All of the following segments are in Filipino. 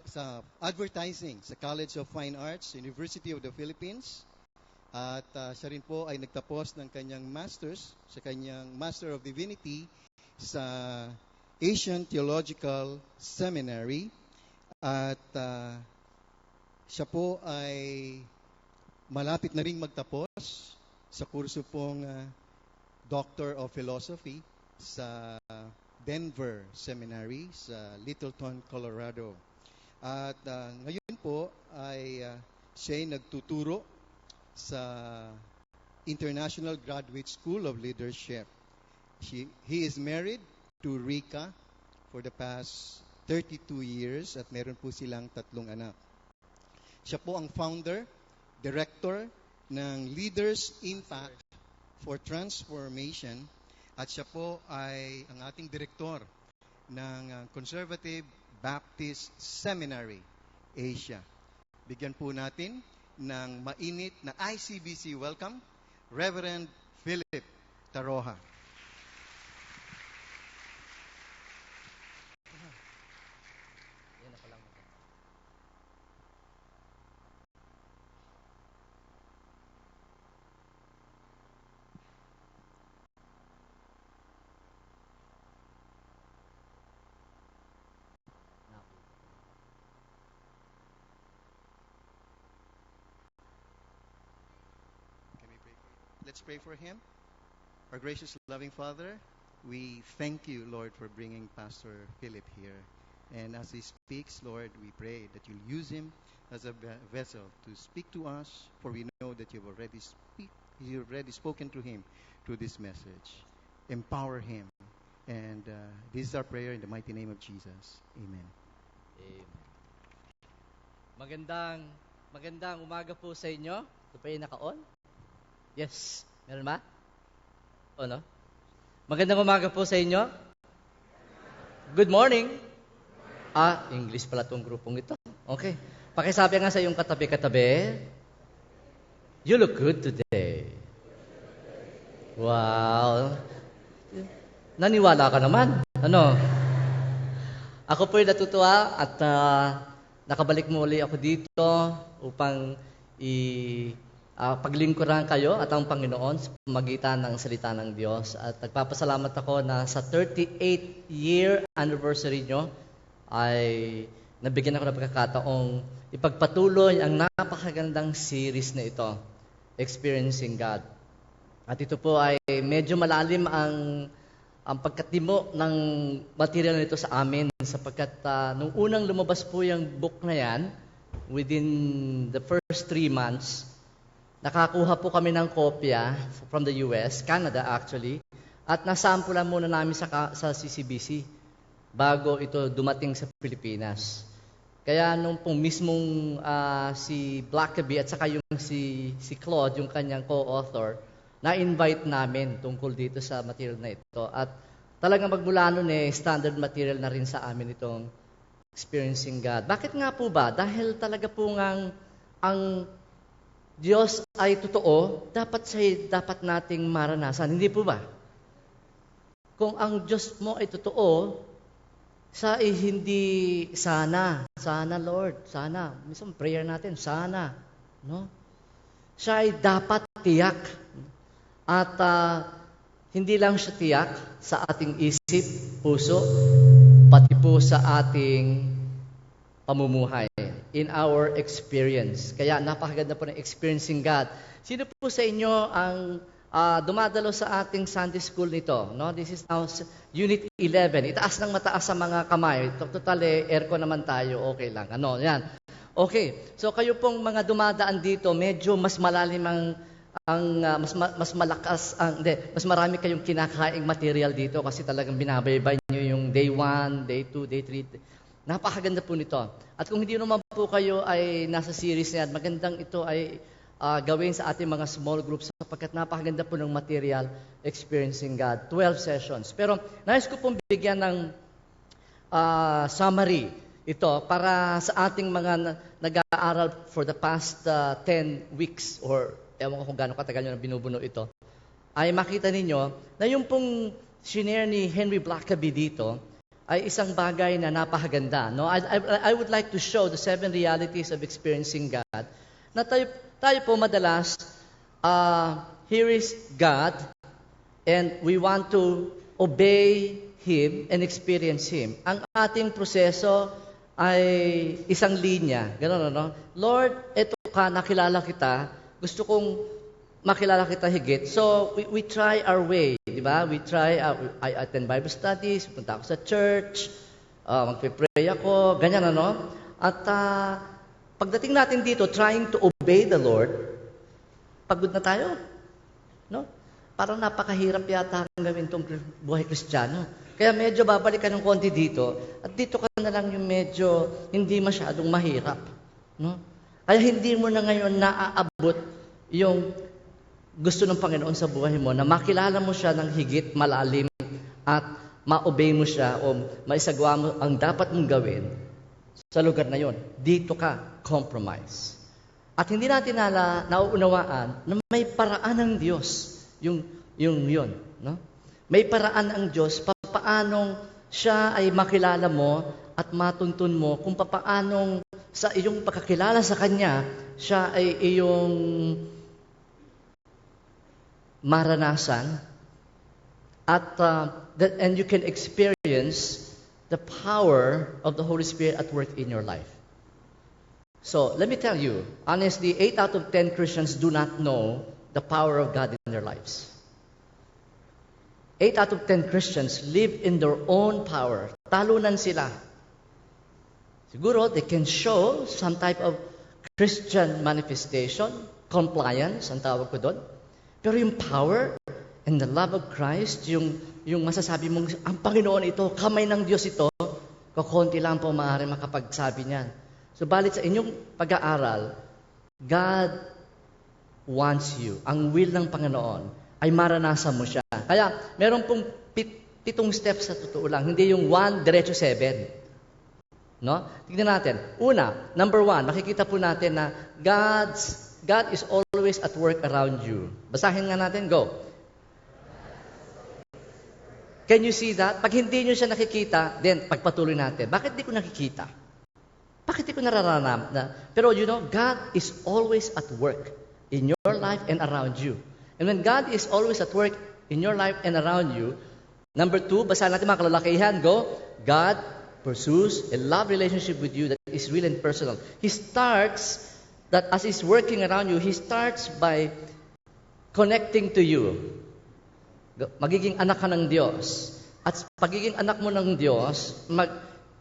sa advertising sa College of Fine Arts, University of the Philippines. At siya rin po ay nagtapos ng kanyang master's, sa kanyang Master of Divinity sa Asian Theological Seminary. At siya po ay malapit na rin magtapos sa kurso pong Doctor of Philosophy sa Denver Seminary sa Littleton, Colorado. At ngayon po ay siya ay nagtuturo sa International Graduate School of Leadership. He is married to Rika for the past 32 years at meron po silang 3 anak. Siya po ang founder, director ng Leaders Impact for Transformation at siya po ay ang ating direktor ng Conservative Baptist Seminary Asia. Bigyan po natin ng mainit na ICBC welcome, Reverend Philip Taroja. Let's pray for him. Our gracious, loving Father, we thank you, Lord, for bringing Pastor Philip here. And as he speaks, Lord, we pray that you'll use him as a vessel to speak to us, for we know that you've already spoken to him through this message. Empower him. And this is our prayer in the mighty name of Jesus. Amen. Amen. Magandang umaga po sa inyo. Ito pa yung naka-on? Yes. Meron ba? O no? Magandang umaga po sa inyo. Good morning. English pala itong grupong ito. Okay. Pakisabi nga sa iyong katabi-katabi. You look good today. Wow. Naniwala ka naman. Ano? Ako po'y natutuwa at nakabalik muli ako dito upang paglingkuran kayo at ang Panginoon sa pamagitan ng salita ng Diyos. At nagpapasalamat ako na sa 38th year anniversary nyo ay nabigyan ako ng pagkakataong ipagpatuloy ang napakagandang series na ito, Experiencing God. At ito po ay medyo malalim ang pagkatimo ng material nito sa amin sapagkat nung unang lumabas po yung book na yan, within the first 3 months, nakakuha po kami ng kopya from the US, Canada actually, at nasampulan muna namin sa CCBC bago ito dumating sa Pilipinas. Kaya nung pong mismong si Blackaby at saka yung si Claude, yung kanyang co-author, na-invite namin tungkol dito sa material na ito. At talagang magmula nun standard material na rin sa amin itong Experiencing God. Bakit nga po ba? Dahil talaga po ang Diyos ay totoo, dapat nating maranasan. Hindi po ba? Kung ang Diyos mo ay totoo, hindi sana Lord, sana. Minsan prayer natin, sana. No? Siya ay dapat tiyak. At hindi lang siya tiyak sa ating isip, puso, pati po sa ating pamumuhay. In our experience. Kaya napakaganda po ng Experiencing God. Sino po sa inyo ang dumadalo sa ating Sunday school nito? No? This is now Unit 11. Itaas ng mataas sa mga kamay. Total, aircon naman tayo. Okay lang. Yan. Okay. So kayo pong mga dumadaan dito, medyo mas malalim mas malakas mas marami kayong kinakaing material dito kasi talagang binabaybay niyo yung day 1, day 2, day 3. Napakaganda po nito. At kung hindi naman po kayo ay nasa series na yan, magandang ito ay gawin sa ating mga small groups sapagkat napakaganda po ng material, Experiencing God. 12 sessions. Pero nais ko pong bigyan ng summary ito para sa ating mga nag-aaral for the past 10 weeks or ewan ko kung gaano katagal nyo na binubuno ito, ay makita ninyo na yung pong shinare ni Henry Blackaby dito ay isang bagay na napakaganda. No? I would like to show the 7 realities of experiencing God. Na tayo po madalas, here is God, and we want to obey Him and experience Him. Ang ating proseso ay isang linya. Ganun, ano? Lord, eto ka, nakilala kita. Gusto kong makilala kita higit. So, we try our way. Di ba? We try, I attend Bible studies, punta ako sa church, magpe-pray ako, ganyan, ano? At pagdating natin dito, trying to obey the Lord, pagod na tayo. No? Parang napakahirap yata ang gawin itong buhay Kristiyano. Kaya medyo babalik ka ng konti dito, at dito ka na lang yung medyo hindi masyadong mahirap. No? Kaya hindi mo na ngayon naaabot yung gusto ng Panginoon sa buhay mo, na makilala mo siya ng higit malalim at ma-obey mo siya o maisagawa mo ang dapat mong gawin sa lugar na yon. Dito ka, compromise. At hindi natin nauunawaan na may paraan ng Diyos yung yun. No? May paraan ang Diyos paanong siya ay makilala mo at matuntun mo kung paanong sa iyong pagkakilala sa Kanya, siya ay iyong maranasan at and you can experience the power of the Holy Spirit at work in your life. So, let me tell you, honestly, 8 out of 10 Christians do not know the power of God in their lives. 8 out of 10 Christians live in their own power. Talunan sila. Siguro, they can show some type of Christian manifestation, compliance, ang tawag ko doon. Pero yung power and the love of Christ, yung masasabi mong, ang Panginoon ito, kamay ng Diyos ito, kakunti lang po maaari makapagsabi niyan. Subalit sa inyong pag-aaral, God wants you. Ang will ng Panginoon ay maranasan mo siya. Kaya, meron pong 7 steps sa totoo lang. Hindi yung 1, diretso 7. No? Tignan natin. Una, number 1, makikita po natin na God is always at work around you. Basahin nga natin, go. Can you see that? Pag hindi nyo siya nakikita, then pagpatuloy natin. Bakit di ko nakikita? Bakit di ko nararamdaman? Pero you know, God is always at work in your life and around you. And when God is always at work in your life and around you, number 2, basahin natin mga kalalakihan, go. God pursues a love relationship with you that is real and personal. He starts that as He's working around you, He starts by connecting to you. Magiging anak ka ng Diyos. At pagiging anak mo ng Diyos,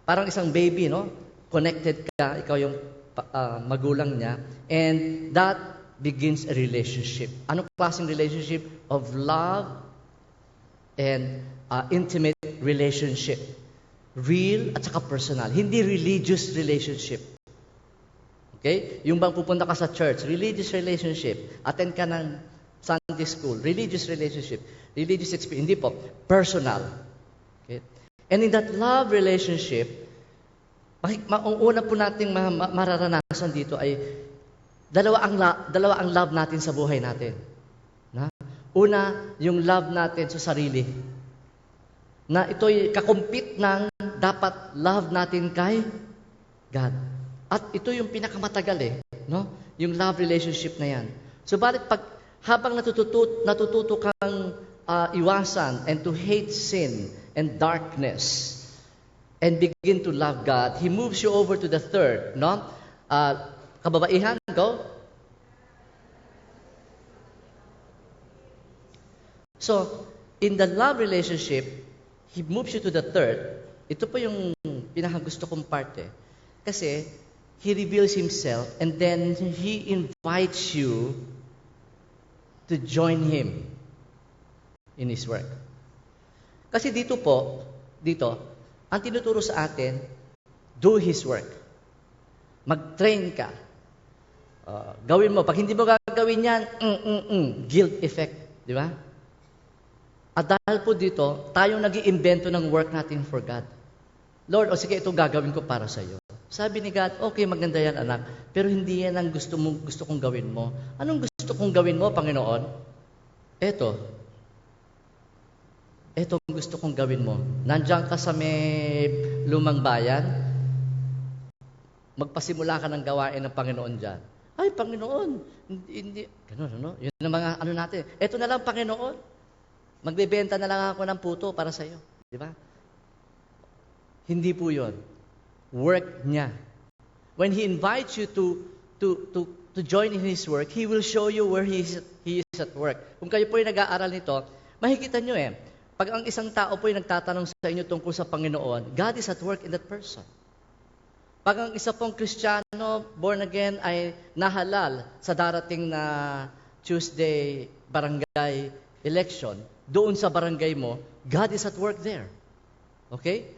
parang isang baby, no? Connected ka, ikaw yung magulang niya. And that begins a relationship. Anong klaseng relationship? Of love and intimate relationship. Real at saka personal. Hindi religious relationship. Okay? Yung bang pupunta ka sa church, religious relationship. Attend ka ng Sunday school, religious relationship. Religious experience. Hindi po. Personal. Okay? And in that love relationship, una po nating mararanasan dito ay dalawa ang love natin sa buhay natin. Na? Una, yung love natin sa sarili. Na ito'y kakumpit ng dapat love natin kay God. At ito yung pinakamatagal no? Yung love relationship na yan. Subalit habang natututo kang iwasan and to hate sin and darkness and begin to love God, He moves you over to the third, no? Kababaihan, go. So, in the love relationship, He moves you to the third. Ito po yung pinakagusto kong part Kasi, He reveals Himself and then He invites you to join Him in His work. Kasi dito, ang tinuturo sa atin, do His work. Mag-train ka. Gawin mo. Pag hindi mo gagawin yan, guilt effect. Di ba? At dahil po dito, tayong nag-iimbento ng work natin for God. Lord, sige, ito gagawin ko para sa iyo. Sabi ni God, okay, maganda yan, anak. Pero hindi yan ang gusto kong gawin mo. Anong gusto kong gawin mo, Panginoon? Ito Ito ang gusto kong gawin mo. Nandiyan ka sa may lumang bayan, magpasimula ka ng gawain ng Panginoon dyan. Ay, Panginoon, hindi, ganun, ano? Yun ang mga ano natin. Ito na lang, Panginoon. Magbebenta na lang ako ng puto para sa iyo. Di ba? Hindi po yun. Work niya. When He invites you to join in His work, He will show you where He is at work. Kung kayo po ay nag-aaral nito, makikita nyo pag ang isang tao po ay nagtatanong sa inyo tungkol sa Panginoon, God is at work in that person. Pag ang isa pong Kristiyano, born again, ay nahalal sa darating na Tuesday barangay election, doon sa barangay mo, God is at work there. Okay?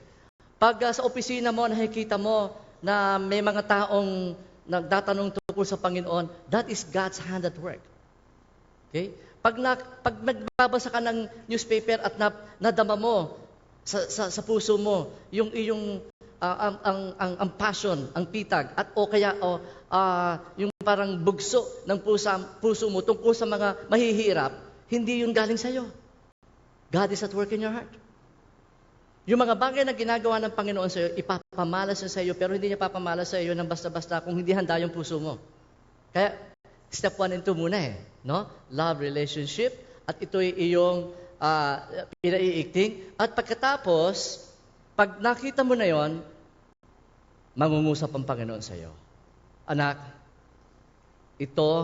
Pag sa opisina mo, nakikita mo na may mga taong nagtatanong tungkol sa Panginoon, that is God's hand at work. Okay? Pag nagbabasa ka ng newspaper at nadama mo sa puso mo yung iyong ang passion, ang pitag, at o kaya yung parang bugso ng puso mo tungkol sa mga mahihirap, hindi yun galing sa'yo. God is at work in your heart. Yung mga bagay na ginagawa ng Panginoon sa'yo, ipapamalas niya sa'yo, pero hindi niya papamalas sa'yo ng basta-basta kung hindi handa yung puso mo. Kaya, step 1 and 2 muna no? Love, relationship, at ito'y iyong pinaiigting. At pagkatapos, pag nakita mo na yon, mangungusap ang Panginoon sa'yo. Anak, ito,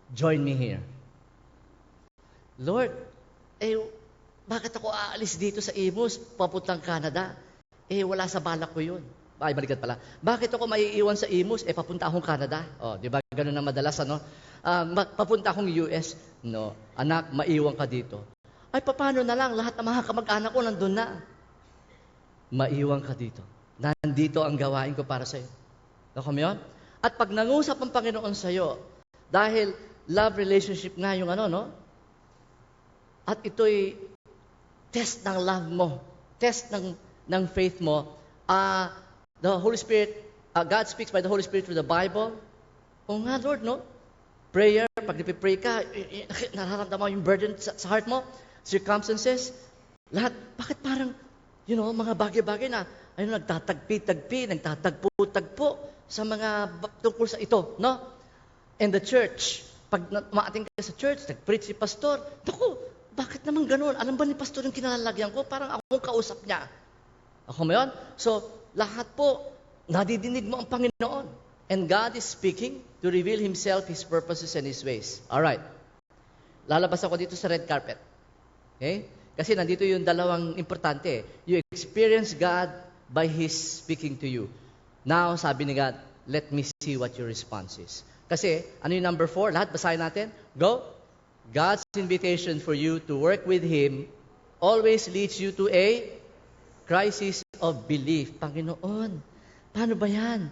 join me here. Lord, bakit ako aalis dito sa Imus, papuntang Canada? Wala sa balak ko yun. Ay, balikat pala. Bakit ako maiiwan sa Imus? Papunta akong Canada. Di ba? Ganun na madalas, ano? Papunta akong US. No. Anak, maiwan ka dito. Ay, paano na lang? Lahat ng mga kamag-anak ko nandun na. Maiwan ka dito. Nandito ang gawain ko para sa'yo. Naku mo yun? At pag nangusap ang Panginoon sa'yo, dahil love relationship nga yung ano, no? At ito'y test ng love mo, test ng faith mo. The Holy Spirit, God speaks by the Holy Spirit through the Bible. O nga, Lord, no? Prayer, pag nipipray ka, nararamdaman mo yung burden sa heart mo, circumstances, lahat. Bakit parang, mga bagay-bagay na, nagtatagpi-tagpi, nagtatagpo-tagpo sa mga tungkol sa ito, no? And the church, pag umaating ka sa church, nag-preach si pastor, naku, bakit naman ganun? Alam ba ni pastor yung kinalalagyan ko? Parang akong kausap niya. Ako mo yun? So, lahat po, nadidinig mo ang Panginoon. And God is speaking to reveal Himself, His purposes, and His ways. Alright. Lalabas ako dito sa red carpet. Okay? Kasi nandito yung dalawang importante. You experience God by His speaking to you. Now, sabi ni God, let me see what your response is. Kasi, ano yung number 4? Lahat, basahin natin. Go. God's invitation for you to work with Him always leads you to a crisis of belief. Panginoon, paano ba yan?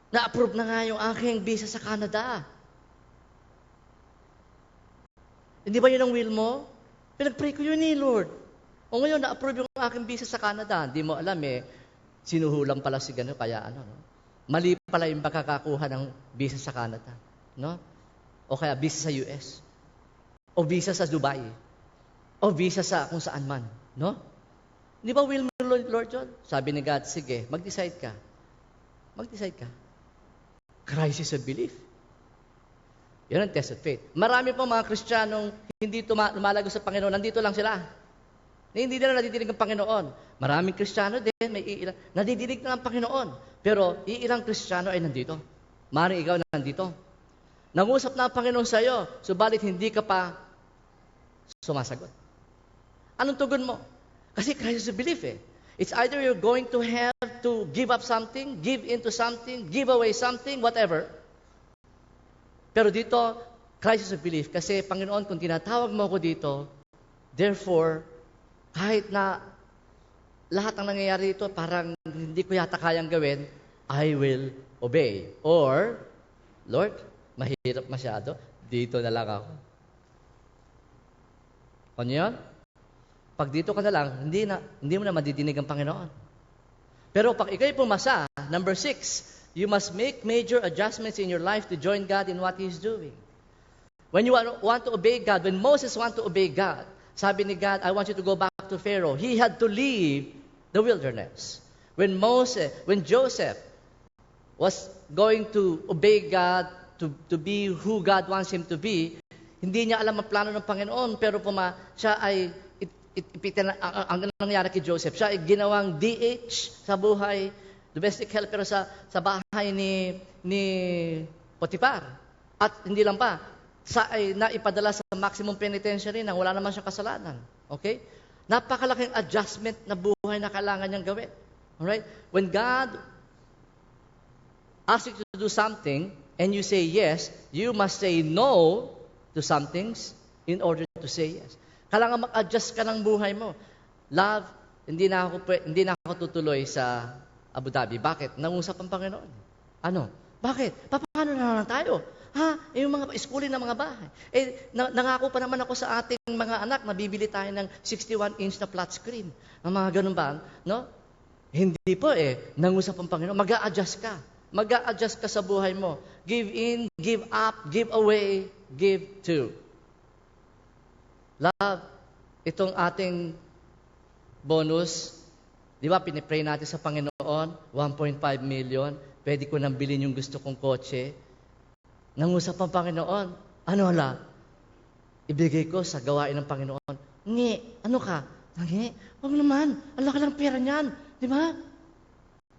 Na-approve na nga yung aking visa sa Canada. Hindi ba yun ang will mo? Pinag-pray ko yun Lord. O ngayon, na-approve yung aking visa sa Canada. Hindi mo alam sinuhulang pala si gano'n, kaya no? Mali pala yung makakakuha ng visa sa Canada. No? O kaya visa sa US. O visa sa Dubai. O visa sa kung saan man. No? Di ba will mo, Lord John? Sabi ni God, sige, mag-decide ka. Mag-decide ka. Crisis of belief. Yan ang test of faith. Marami pong mga Kristiyanong hindi lumalago sa Panginoon, nandito lang sila. Hindi nila nadidinig ang Panginoon. Maraming Kristiyano din, may iilan, nadidinig na ang Panginoon. Pero iilang Kristiyano ay nandito. Maring ikaw na nandito. Nangusap na ang Panginoon sa iyo, subalit hindi ka pa sumasagot. Anong tugon mo? Kasi crisis of belief It's either you're going to have to give up something, give into something, give away something, whatever. Pero dito, crisis of belief. Kasi Panginoon, kung tinatawag mo ako dito, therefore, kahit na lahat ng nangyayari dito, parang hindi ko yata kayang gawin, I will obey. Or, Lord, mahirap masyado, dito na lang ako. Ano yun? Pag dito ka na lang, hindi mo na madidinig ang Panginoon. Pero pag ikaw'y pumasa, number 6, you must make major adjustments in your life to join God in what He is doing. When you want to obey God, when Moses want to obey God, sabi ni God, I want you to go back to Pharaoh. He had to leave the wilderness. When Joseph was going to obey God, to be who God wants him to be, hindi niya alam ang plano ng Panginoon, pero siya ay, ang nangyari kay Joseph, siya ay ginawang DH sa buhay, domestic helper sa bahay ni Potiphar. At hindi lang pa, ay naipadala sa maximum penitentiary nang wala naman siyang kasalanan. Okay? Napakalaking adjustment na buhay na kailangan niyang gawin. Alright? When God asks you to do something and you say yes, you must say no to some things in order to say yes. Kailangan mag-adjust ka ng buhay mo. Love, hindi na ako tutuloy sa Abu Dhabi. Bakit? Nangusap ang Panginoon. Ano? Bakit? Paano na lang tayo? Yung mga schooling ng mga bahay. Nangako pa naman ako sa ating mga anak na bibili tayo ng 61-inch na flat screen. Ang mga ganun ba? No? Hindi po nangusap ang Panginoon. Mag-a-adjust ka. Mag-a-adjust ka sa buhay mo. Give in, give up, give away, give to. Love, itong ating bonus, di ba, pinipray natin sa Panginoon, 1.5 million, pwede ko nang bilhin yung gusto kong kotse. Nangusap ang Panginoon, ano hala? Ibigay ko sa gawain ng Panginoon. Ano ka? Huwag naman, ang laki lang pera niyan. Di ba?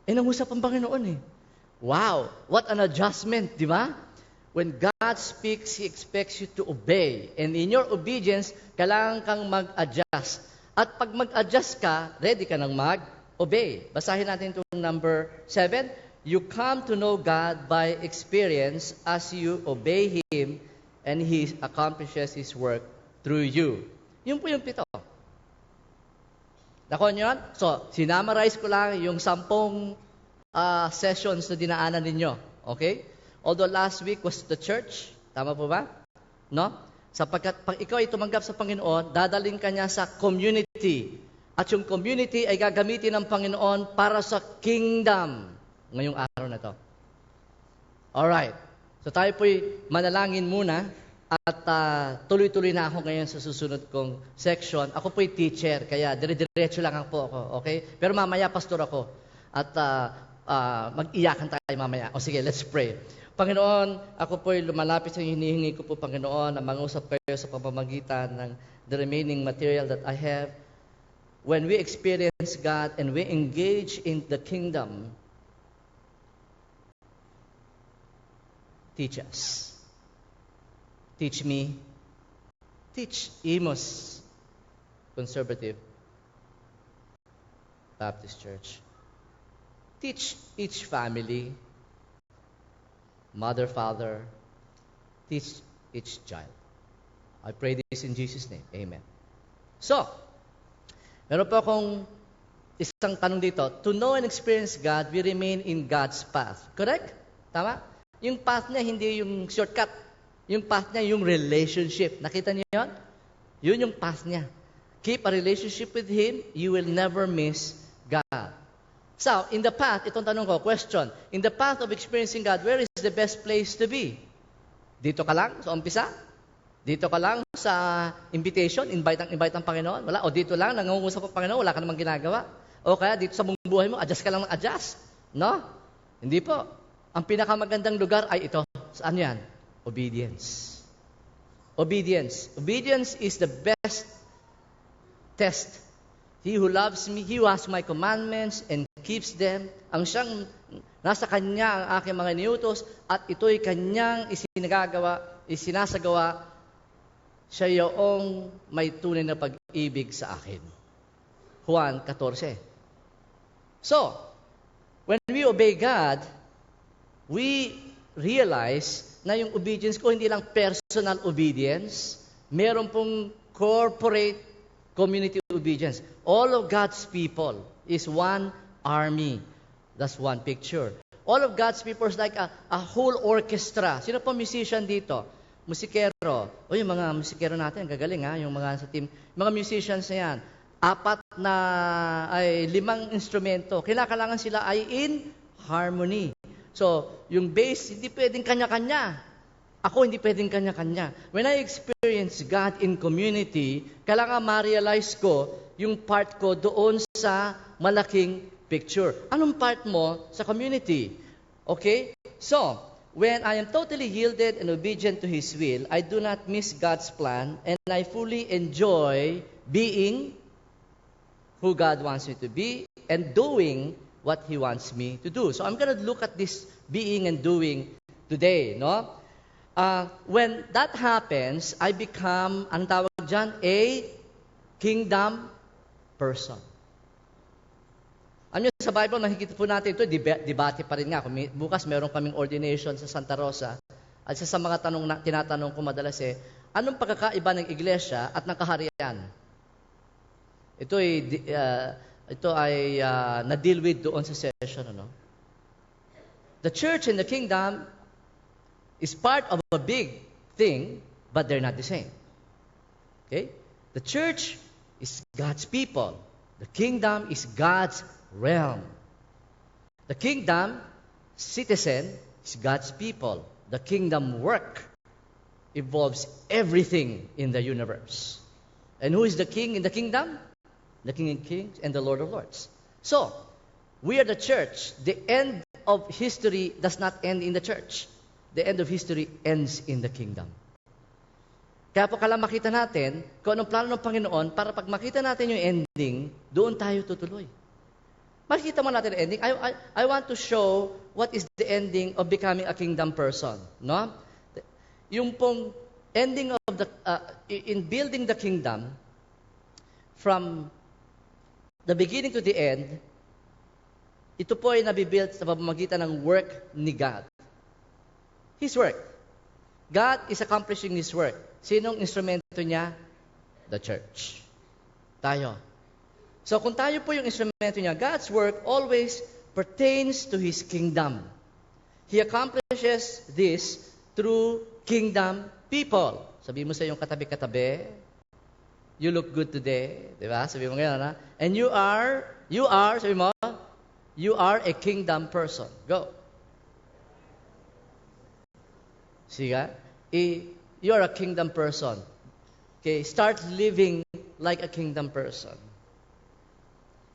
Nangusap ang Panginoon Wow, what an adjustment, di ba? When God speaks, He expects you to obey. And in your obedience, kailangan kang mag-adjust. At pag mag-adjust ka, ready ka nang mag-obey. Basahin natin itong number 7. You come to know God by experience as you obey Him and He accomplishes His work through you. Yun po yung 7. Nakuha niyo yun? So, sinamarize ko lang yung 10 sessions na dinaanan ninyo. Okay? Although last week was the church. Tama po ba? No? Sapagkat pag ikaw ay tumanggap sa Panginoon, dadaling ka niya sa community. At yung community ay gagamitin ng Panginoon para sa kingdom. Ngayong araw na to. Alright. So tayo po'y manalangin muna at tuloy-tuloy na ako ngayon sa susunod kong section. Ako po'y teacher, kaya dire-diretso lang po ako. Okay? Pero mamaya pastor ako. At mag-iyakan tayo mamaya. O sige, let's pray. Panginoon, ako po'y lumalapit sa inyo, hinihingi ko po, Panginoon, na mangusap kayo sa pamamagitan ng the remaining material that I have. When we experience God and we engage in the kingdom, teach us. Teach me. Teach Amos Conservative Baptist Church. Teach each family, mother, father, teach each child. I pray this in Jesus' name. Amen. So, meron po akong isang tanong dito. To know and experience God, we remain in God's path. Correct? Tama? Yung path niya, hindi yung shortcut. Yung path niya, yung relationship. Nakita niyo yun? Yun yung path niya. Keep a relationship with Him, you will never miss God. So, in the path, itong tanong ko, question. In the path of experiencing God, where is the best place to be? Dito ka lang sa umpisa? Dito ka lang sa invitation? Invite ang Panginoon? Wala. O dito lang, nangungusap ang Panginoon, wala ka namang ginagawa? O kaya dito sa buong buhay mo, adjust ka lang ng adjust? No? Hindi po. Ang pinakamagandang lugar ay ito. Saan yan? Obedience. Obedience. Obedience is the best test. He who loves me, he who has my commandments and keeps them, ang siyang nasa kanya ang aking mga iniutos at ito'y kanyang isinasagawa, siya yung may tunay na pag-ibig sa akin. Juan 14. So, when we obey God, we realize na yung obedience ko hindi lang personal obedience, meron pong corporate community obedience. All of God's people is one army. That's one picture. All of God's people is like a whole orchestra. Sino po musician dito? Musikero. O yung mga musikero natin, gagaling yung mga sa team. Mga musicians na yan. 5 instrumento. Kailangan sila ay in harmony. So, yung bass, hindi pwedeng kanya-kanya. Ako hindi pwedeng kanya-kanya. When I experience God in community, kailangan ma-realize ko yung part ko doon sa malaking picture. Anong part mo sa community? Okay? So, when I am totally yielded and obedient to His will, I do not miss God's plan, and I fully enjoy being who God wants me to be and doing what He wants me to do. So I'm going to look at this being and doing today, no? When that happens, I become, anong tawag dyan? A kingdom person. Ano sa Bible, nakikita po natin ito, debate pa rin nga. Bukas meron kaming ordination sa Santa Rosa. At sa mga tinatanong ko madalas anong pagkakaiba ng iglesia at ng kaharian? Ito ay na-deal with doon sa session. Ano? The church and the kingdom is part of a big thing, but they're not the same. Okay? The church is God's people. The kingdom is God's realm. The kingdom citizen is God's people. The kingdom work involves everything in the universe. And who is the king in the kingdom? The King of Kings and the Lord of Lords. So, we are the church. The end of history does not end in the church. The end of history ends in the kingdom. Kaya po kailangan makita natin kung anong plano ng Panginoon para pag makita natin yung ending, doon tayo tutuloy. Makikita mo natin ang ending. I want to show what is the ending of becoming a kingdom person. No? Yung pong ending of in building the kingdom, from the beginning to the end, ito po ay nabibuild sa pamamagitan ng work ni God. His work. God is accomplishing His work. Sinong instrumento niya? The church. Tayo. So kung tayo po yung instrumento niya, God's work always pertains to His kingdom. He accomplishes this through kingdom people. Sabi mo sa iyong katabi-katabi, you look good today. Diba? Sabi mo ngayon, ha? And you are, sabi mo, you are a kingdom person. Go. Siga? You are a kingdom person. Okay, start living like a kingdom person.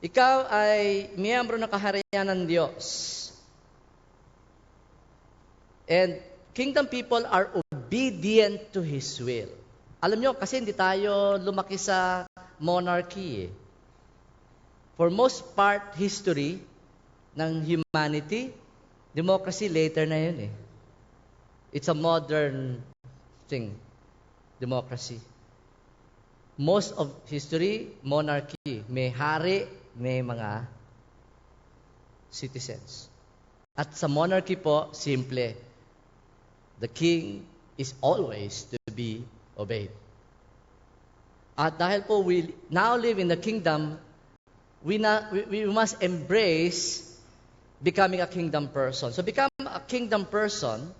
Ikaw ay miyembro ng kaharian ng Diyos. And kingdom people are obedient to His will. Alam nyo, kasi hindi tayo lumaki sa monarchy. For most part, history ng humanity, democracy later na yun . It's a modern thing, democracy. Most of history, monarchy. May hari, may mga citizens. At sa monarchy po, simple. The king is always to be obeyed. At dahil po we now live in the kingdom, we must embrace becoming a kingdom person. So become a kingdom person,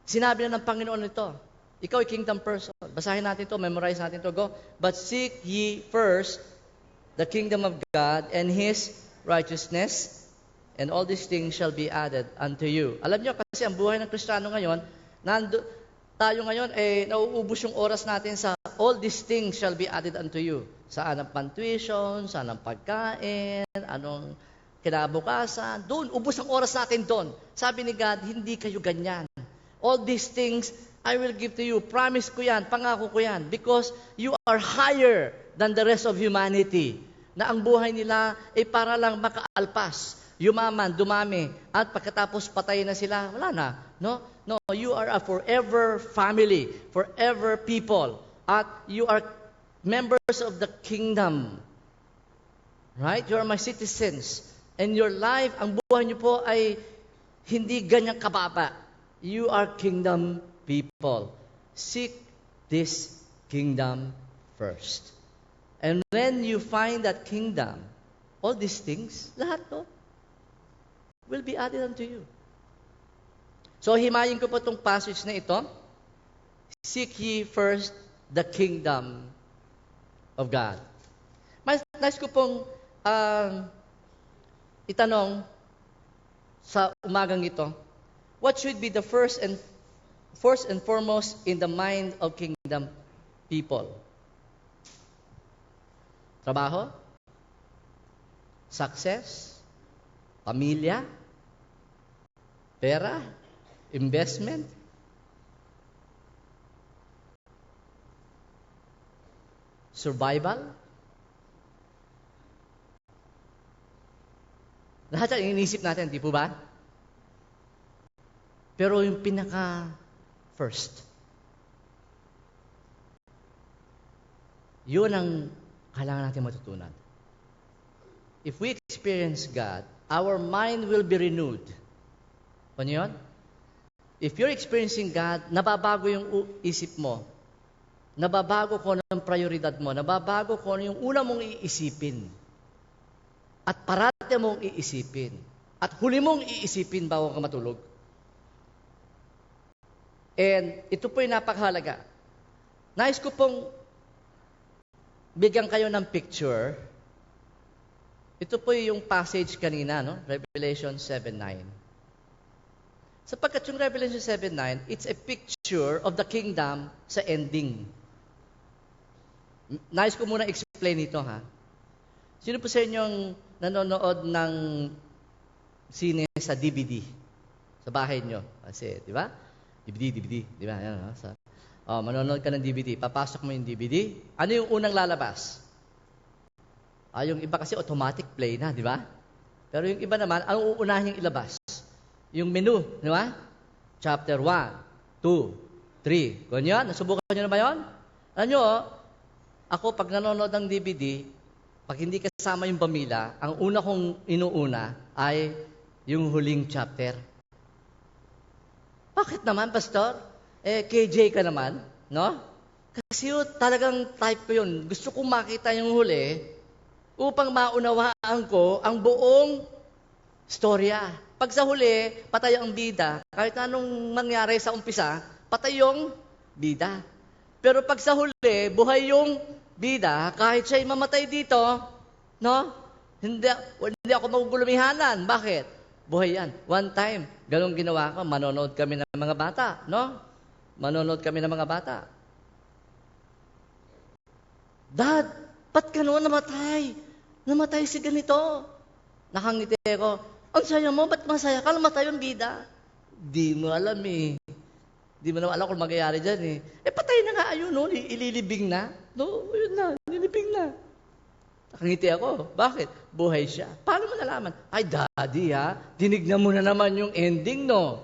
sinabi na ng Panginoon ito. Ikaw ay kingdom person. Basahin natin ito, memorize natin ito. Go. But seek ye first the kingdom of God and His righteousness, and all these things shall be added unto you. Alam nyo, kasi ang buhay ng Kristiyano ngayon, tayo ngayon, nauubos yung oras natin sa all these things shall be added unto you. Saan ang pantuition, saan ang pagkain, anong kinabukasan, doon, ubos ang oras natin doon. Sabi ni God, hindi kayo ganyan. All these things, I will give to you. Promise ko yan, pangako ko yan. Because you are higher than the rest of humanity. Na ang buhay nila ay para lang makaalpas. Yumaman, dumami. At pagkatapos patay na sila, wala na. No, you are a forever family. Forever people. At you are members of the kingdom. Right? You are my citizens. And your life, ang buhay niyo po ay hindi ganyang kababa. You are kingdom people. Seek this kingdom first. And when you find that kingdom, all these things, lahat to, will be added unto you. So, himayin ko po itong passage na ito. Seek ye first the kingdom of God. Mas nais ko pong itanong sa umagang ito, what should be the first and first and foremost in the mind of kingdom people? Trabaho? Success? Pamilya? Pera? Investment? Survival? Lahat yan iniisip natin, di po ba? Pero yung pinaka-first, yun ang kailangan natin matutunan. If we experience God, our mind will be renewed. Ano yun? If you're experiencing God, nababago yung isip mo. Nababago kung ano ang prioridad mo. Nababago kung ano yung una mong iisipin. At parati mong iisipin. At huli mong iisipin bago ka matulog. And ito po yung napakahalaga. Nais ko pong bigyan kayo ng picture. Ito po yung passage kanina, no? Revelation 7:9. Sapagkat yung Revelation 7:9, it's a picture of the kingdom sa ending. Nais ko muna explain ito, ha? Sino po sa inyong nanonood ng sine sa DVD? Sa bahay nyo? Kasi, di ba? DVD, di ba? Yan, no? Manonood ka ng DVD. Papasok mo yung DVD. Ano yung unang lalabas? Yung iba kasi automatic play na, di ba? Pero yung iba naman, ang uunahin yung ilabas? Yung menu, di ba? Chapter 1, 2, 3. Ganyan? Nasubukan nyo na ba yun? Alam nyo, ako pag nanonood ng DVD, pag hindi kasama yung pamilya, ang una kong inuuna ay yung huling chapter. Bakit naman, Pastor? KJ ka naman, no? Kasi yun, talagang type ko yun. Gusto kong makita yung huli upang maunawaan ko ang buong storya. Pag sa huli, patay ang bida. Kahit anong mangyari sa umpisa, patay yung bida. Pero pag sa huli, buhay yung bida, kahit siya'y mamatay dito, no? Hindi ako magugulumihanan. Bakit? Buhay yan. One time, ganun ginawa ko, manonood kami ng mga bata, no? Manonood kami ng mga bata. Dad, ba't gano'n namatay? Namatay si ganito. Nakangiti ko, ang saya mo, ba't masaya ka? Namatay yung bida. Di mo alam eh. Di mo naman alam kung magyayari dyan eh. Patay na nga, ayun, no? Ililibing na. No, yun na, ililibing na. Nakangiti ako. Bakit? Buhay siya. Paano mo nalaman? Ay, Daddy ha, dinignan mo na naman yung ending, no?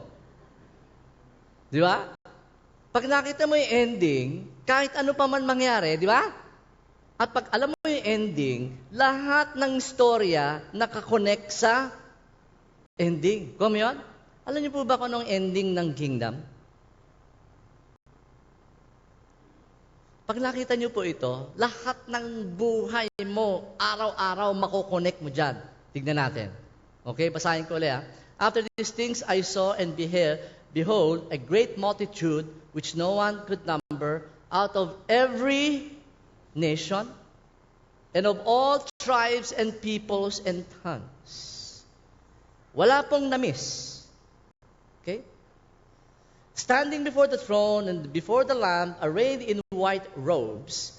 Di ba? Pag nakita mo yung ending, kahit ano pa man mangyari, di ba? At pag alam mo yung ending, lahat ng storya nakakonect sa ending. Kung yun? Alam niyo po ba kung anong ending ng kingdom? Pag nakita niyo po ito, lahat ng buhay mo, araw-araw, makokonect mo dyan. Tignan natin. Okay, basahin ko ulit. After these things I saw and behold, a great multitude which no one could number, out of every nation, and of all tribes and peoples and tongues. Wala pong na-miss. Okay? Standing before the throne and before the Lamb, arrayed in white robes,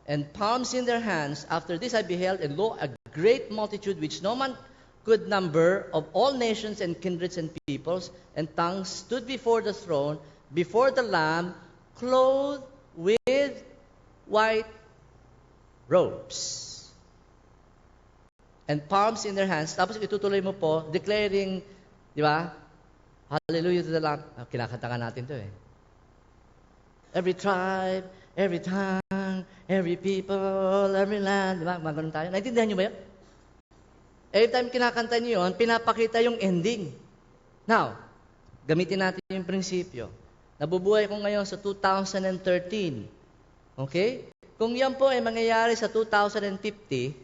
and palms in their hands. After this I beheld, and lo, a great multitude which no man could number, of all nations and kindreds and peoples and tongues, stood before the throne, before the Lamb, clothed with white robes, and palms in their hands. Tapos itutuloy mo po, declaring, di ba? Hallelujah to the Lamb. Kinakanta natin to eh. Every tribe, every tongue, every people, every land. Di ba? Maganon tayo. Naintindihan niyo ba yun? Every time kinakanta niyo yun, pinapakita yung ending. Now, gamitin natin yung prinsipyo. Nabubuhay ko ngayon sa 2013. Okay? Kung yan po ay mangyayari sa 2050,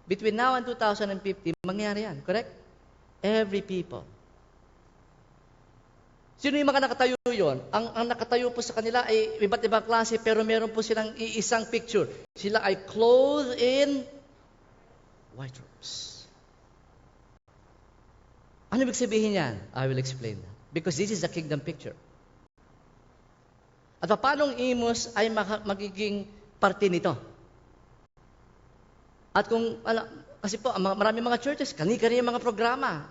between now and 2050, mangyayari yan. Correct? Every people. Sino yung mga nakatayo yun? Ang nakatayo po sa kanila ay iba't ibang klase, pero meron po silang iisang picture. Sila ay clothed in white robes. Ano ibig sabihin yan? I will explain that. Because this is a kingdom picture. At paano ang Imus ay magiging parte nito? At kung, kasi po, marami mga churches, kani-kani yung mga programa.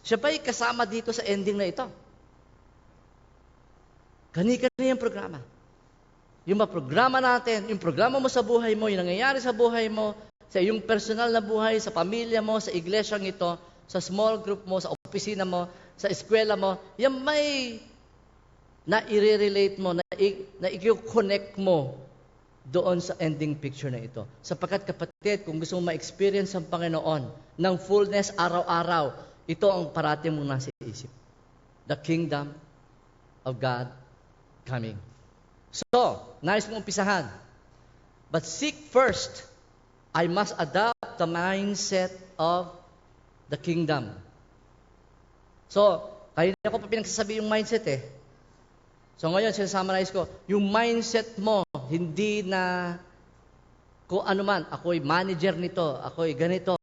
Siya ba'y kasama dito sa ending na ito? Kani-kani yung programa. Yung mga programa natin, yung programa mo sa buhay mo, yung nangyayari sa buhay mo, sa iyong personal na buhay, sa pamilya mo, sa iglesyang ito, sa small group mo, sa opisina mo, sa eskwela mo, yan may na i-relate mo, na i-connect mo doon sa ending picture na ito. Sapagkat kapatid, kung gusto mo ma-experience ang Panginoon ng fullness araw-araw, ito ang parati mong nasa isip. The kingdom of God coming. So, nais mong umpisahan. But seek first, I must adopt the mindset of the kingdom. So, kayo na ako pa pinagsasabi yung mindset eh. So ngayon, sinasummarize ko, yung mindset mo, hindi na kung ano man, ako'y manager nito, ako'y ganito,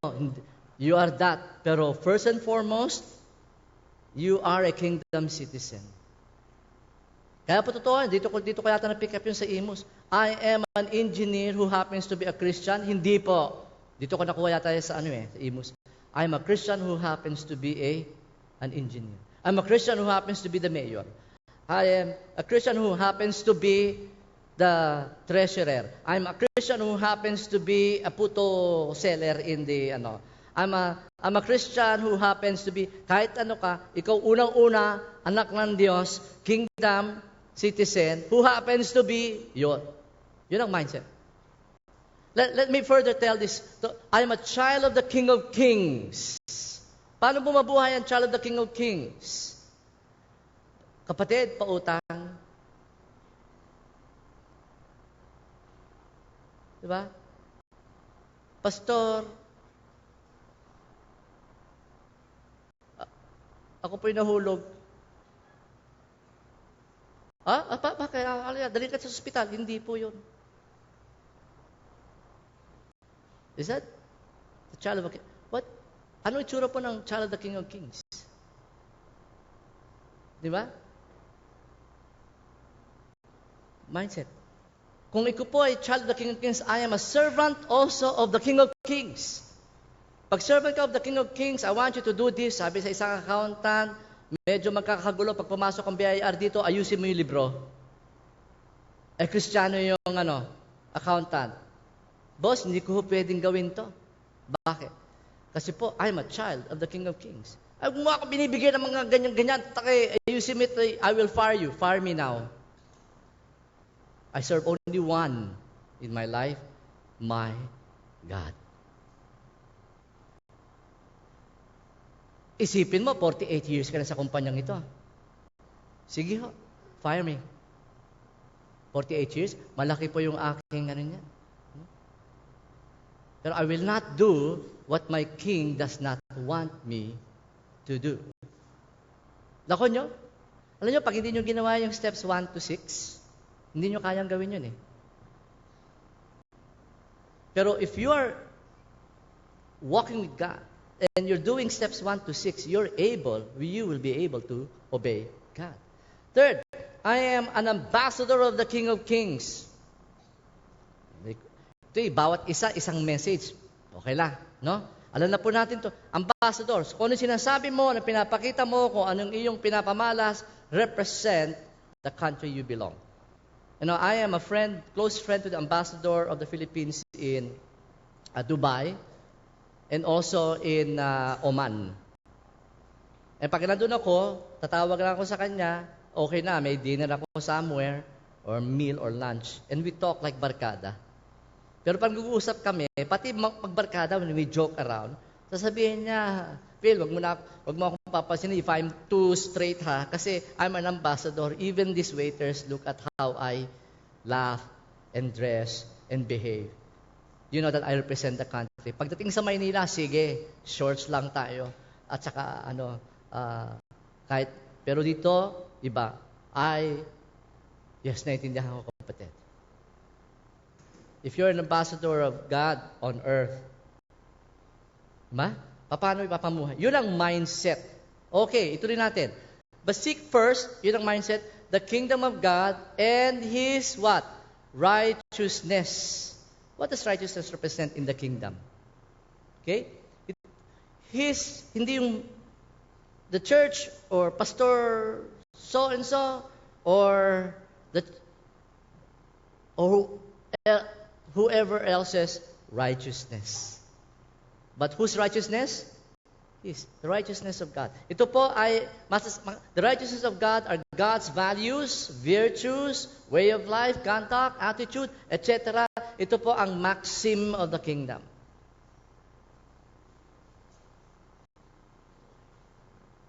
you are that. Pero first and foremost, you are a kingdom citizen. Kaya po totoo, dito ko yata na-pick up yun sa Imus. I am an engineer who happens to be a Christian. Hindi po. Dito ko nakuha yata sa sa Imus. I'm a Christian who happens to be an engineer. I'm a Christian who happens to be the mayor. I am a Christian who happens to be the treasurer. I'm a Christian who happens to be a puto seller in the I'm a Christian who happens to be kahit ano ka, ikaw unang-una anak ng Diyos, kingdom citizen who happens to be yun. Yun ang mindset. Let me further tell this. I'm a child of the King of Kings. Paano bumabuhay ang child of the King of Kings? Kapatid, pautang. Diba? Pastor, ako po'y nahulog. Bakit? Dali ka sa ospital. Hindi po yun. Is that the child of a king? What? Ano itsura po ng child of the King of Kings? Diba? Mindset. Kung ikaw po ay child of the King of Kings, I am a servant also of the King of Kings. Pag servant ka of the King of Kings, I want you to do this. Sabi sa isang accountant, medyo magkakagulo. Pag pumasok ang BIR dito, ayusin mo yung libro. Kristiyano yung accountant. Boss, hindi ko pwedeng gawin to. Bakit? Kasi po, I'm a child of the King of Kings. Ay, kung ako binibigyan ng mga ganyan-ganyan, ayusin mo ito, I will fire you. Fire me now. I serve only one in my life, my God. Isipin mo, 48 years ka na sa kumpanyang ito. Sige ho, fire me. 48 years, malaki po yung aking niyan. Pero I will not do what my king does not want me to do. Lako nyo? Alam nyo, pag hindi nyo ginawa yung steps 1 to 6, hindi nyo kayang gawin yun eh. Pero if you are walking with God, and you're doing steps 1 to 6, you will be able to obey God. Third, I am an ambassador of the King of Kings. Ito bawat isa, isang message. Okay lang, no? Alam na po natin to. Ambassadors, kung ano sinasabi mo, na pinapakita mo, kung anong iyong pinapamalas, represent the country you belong. I am a close friend to the ambassador of the Philippines in Dubai, and also in Oman. Pag nandun ako, tatawag lang ako sa kanya, okay na, may dinner ako somewhere, or meal or lunch, and we talk like barkada. Pero pag nag-uusap kami, pati magbarkada, when we joke around, sasabihin niya, Phil, wag mo akong papansinin if I'm too straight ha, kasi I'm an ambassador. Even these waiters look at how I laugh and dress and behave. You know that I represent the country. Pagdating sa Maynila, sige, shorts lang tayo. At saka, pero dito, iba. Yes, naiintindihan ko, kapatid. If you're an ambassador of God on earth, paano ipapamuhay? Yun ang mindset. Okay, ituloy natin. But seek first, yun ang mindset. the kingdom of God and His what? Righteousness. What does righteousness represent in the kingdom? Okay? Hindi yung the church or pastor so and so or whoever else's righteousness. But whose righteousness? Is the righteousness of God. Ito po ay, the righteousness of God are God's values, virtues, way of life, conduct, attitude, etc. Ito po ang maxim of the kingdom.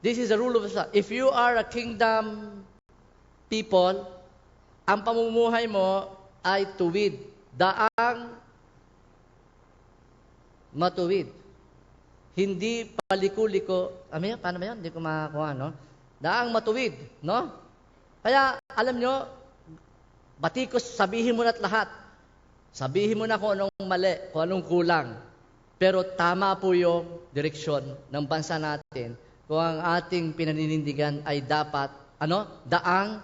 This is the rule of the. If you are a kingdom people, ang pamumuhay mo ay tuwid. Daang matuwid. Hindi paliko-liko. Paano ba yun? Hindi ko makakuha, no? Daang matuwid, no? Kaya, alam nyo, batikos, sabihin mo na't lahat. Sabihin mo na kung anong mali, kung anong kulang. Pero tama po yung direksyon ng bansa natin kung ang ating pinaninindigan ay dapat, daang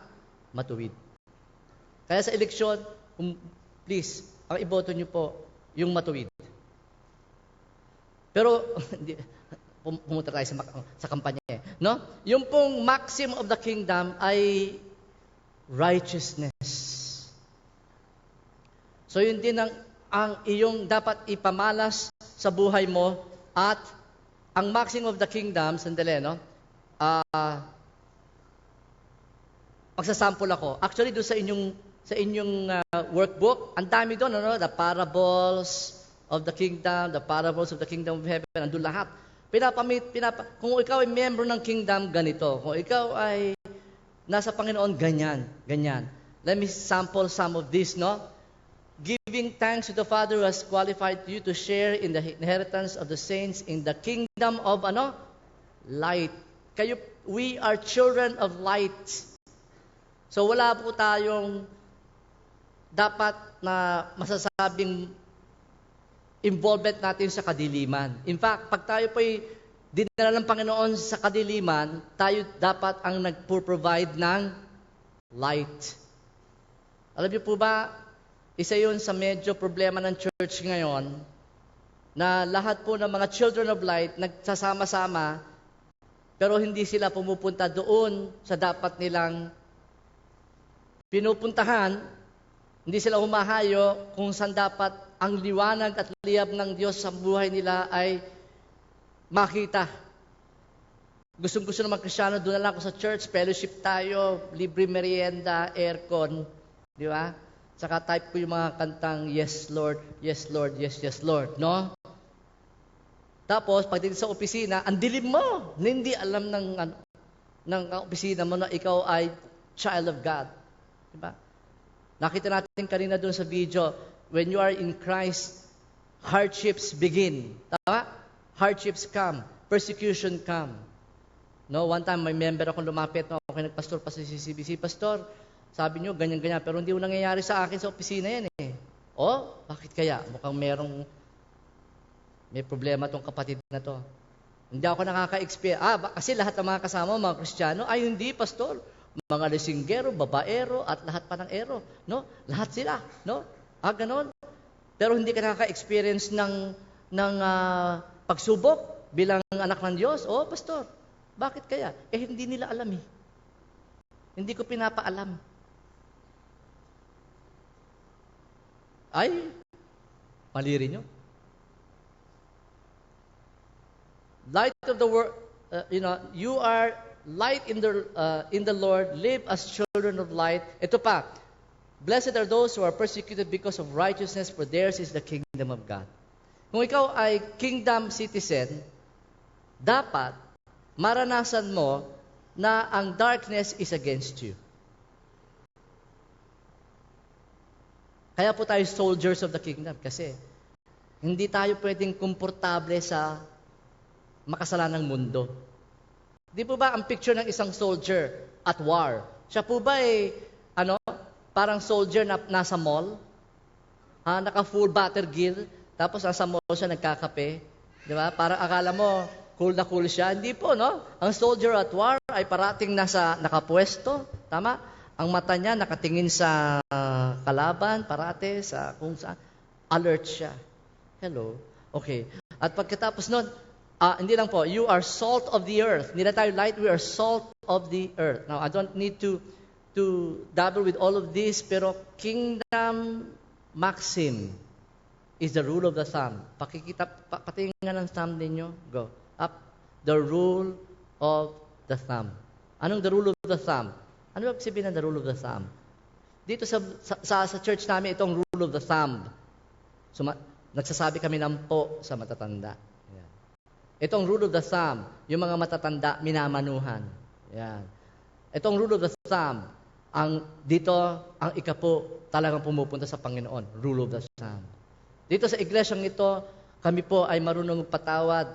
matuwid. Kaya sa eleksyon, please, ang iboto nyo po, yung matuwid. Pero, pumunta tayo sa kampanya no? Yung pong maxim of the kingdom ay righteousness. So, yun din ang iyong dapat ipamalas sa buhay mo at ang maxim of the kingdom, sandali, no? Magsasample ako. Actually, doon sa inyong workbook, ang dami doon, the parables of the kingdom, the parables of the kingdom of heaven, andun lahat. Kung ikaw ay member ng kingdom, ganito. Kung ikaw ay nasa Panginoon, ganyan. Let me sample some of this, no? Giving thanks to the Father who has qualified you to share in the inheritance of the saints in the kingdom of, light. We are children of light. So wala po tayong dapat na masasabing involvement natin sa kadiliman. In fact, pag tayo po'y dinala ng Panginoon sa kadiliman, tayo dapat ang nagpo-provide ng light. Alam niyo po ba, isa yun sa medyo problema ng church ngayon, na lahat po ng mga children of light nagsasama-sama, pero hindi sila pumupunta doon sa dapat nilang pinupuntahan, hindi sila humahayo kung saan dapat ang liwanag at liyab ng Diyos sa buhay nila ay makita. Gustong-gusto naman Kristiyano, doon na lang ako sa church, fellowship tayo, libre merienda, aircon, di ba? Saka type ko yung mga kantang, Yes Lord, Yes Lord, Yes, Yes Lord, no? Tapos, pagdating sa opisina, ang dilim mo, hindi alam ng opisina mo na ikaw ay child of God. Di ba? Nakita natin kanina doon sa video, when you are in Christ, hardships begin. Tama? Hardships come. Persecution come. No, one time may member akong lumapit, no, okay, nagpastor pa sa CCBC, Pastor, sabi niyo ganyan-ganyan, pero hindi mo nangyayari sa akin sa opisina yan eh. Oh, bakit kaya? Mukhang may problema tong kapatid na to. Hindi ako nakaka-experience. Kasi lahat ng mga kasama, mga Kristiyano, ay hindi, Pastor. Mga lesinggero, babaero, at lahat pa ng ero. No? Lahat sila. No? Ganon. Pero hindi ka nakaka-experience ng pagsubok bilang anak ng Diyos. Oh, Pastor, bakit kaya? Hindi nila alam eh. Hindi ko pinapaalam. Ay, mali rin yun. Light of the world, you are light in the Lord, live as children of light. Ito pa, blessed are those who are persecuted because of righteousness, for theirs is the kingdom of God. Kung ikaw ay kingdom citizen, dapat maranasan mo na ang darkness is against you. Kaya po tayo soldiers of the kingdom kasi hindi tayo pwedeng komportable sa makasalanang mundo. Di po ba ang picture ng isang soldier at war? Siya po ba parang soldier na nasa mall? Naka full battle gear, tapos nasa mall siya nagkakape. Di ba? Parang akala mo, cool na cool siya. Hindi po, no? Ang soldier at war ay parating nakapwesto. Tama? Ang mata niya nakatingin sa kalaban, parate, sa kung saan. Alert siya. Hello. Okay. At pagkatapos nun, hindi lang po, you are salt of the earth. Hindi na tayo light, we are salt of the earth. Now, I don't need to dabble with all of this, pero kingdom maxim is the rule of the thumb. Patingin nga ng thumb ninyo. Go. Up. The rule of the thumb. Anong the rule of the thumb? Ano ba sabihin ng the rule of the thumb? Dito sa church namin, itong rule of the thumb. So, nagsasabi kami ng po sa matatanda. Yan. Itong rule of the thumb, yung mga matatanda, minamanuhan. Yan. Itong rule of the thumb, dito, ang ikapo talagang pumupunta sa Panginoon. Rule of the thumb. Dito sa iglesyang ito, kami po ay marunong magpatawad